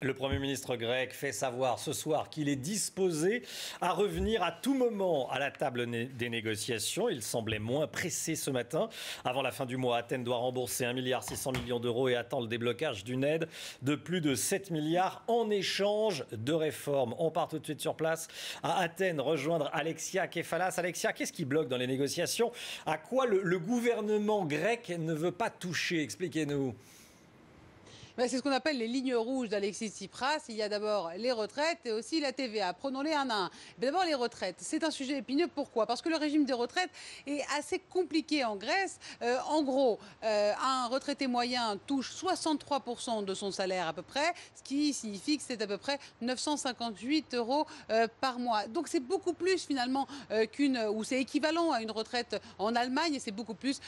Le Premier ministre grec fait savoir ce soir qu'il est disposé à revenir à tout moment à la table des négociations. Il semblait moins pressé ce matin. Avant la fin du mois, Athènes doit rembourser 1,6 milliard d'euros et attend le déblocage d'une aide de plus de 7 milliards en échange de réformes. On part tout de suite sur place à Athènes rejoindre Alexia Kefalas. Alexia, qu'est-ce qui bloque dans les négociations? À quoi le gouvernement grec ne veut pas toucher? Expliquez-nous. C'est ce qu'on appelle les lignes rouges d'Alexis Tsipras. Il y a d'abord les retraites et aussi la TVA. Prenons-les un à un. D'abord les retraites. C'est un sujet épineux. Pourquoi? Parce que le régime des retraites est assez compliqué en Grèce. En gros, un retraité moyen touche 63% de son salaire à peu près, ce qui signifie que c'est à peu près 958 euros par mois. Donc c'est beaucoup plus finalement ou c'est équivalent à une retraite en Allemagne et c'est beaucoup plus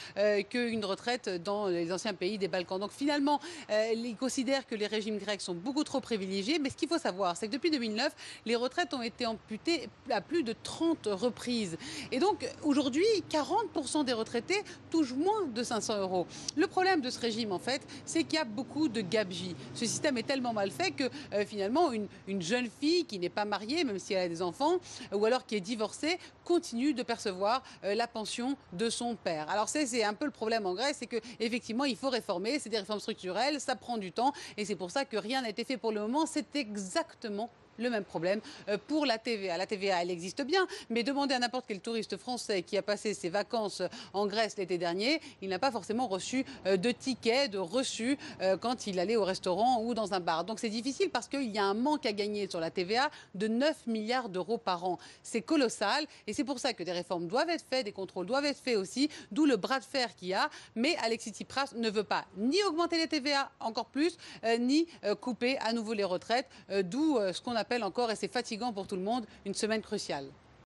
qu'une retraite dans les anciens pays des Balkans. Donc finalement, les considère que les régimes grecs sont beaucoup trop privilégiés. Mais ce qu'il faut savoir, c'est que depuis 2009, les retraites ont été amputées à plus de 30 reprises. Et donc, aujourd'hui, 40% des retraités touchent moins de 500 euros. Le problème de ce régime, en fait, c'est qu'il y a beaucoup de gabegies. Ce système est tellement mal fait que, finalement, une jeune fille qui n'est pas mariée, même si elle a des enfants, ou alors qui est divorcée, continue de percevoir la pension de son père. Alors, c'est un peu le problème en Grèce, c'est qu'effectivement, il faut réformer. C'est des réformes structurelles, ça prend du temps et c'est pour ça que rien n'a été fait pour le moment. C'est exactement le même problème pour la TVA. La TVA, elle existe bien, mais demandez à n'importe quel touriste français qui a passé ses vacances en Grèce l'été dernier, il n'a pas forcément reçu de ticket, de reçu quand il allait au restaurant ou dans un bar. Donc c'est difficile parce qu'il y a un manque à gagner sur la TVA de 9 milliards d'euros par an. C'est colossal et c'est pour ça que des réformes doivent être faites, des contrôles doivent être faits aussi, d'où le bras de fer qu'il y a. Mais Alexis Tsipras ne veut pas ni augmenter les TVA encore plus, ni couper à nouveau les retraites, d'où ce qu'on appelle encore, et c'est fatigant pour tout le monde, une semaine cruciale.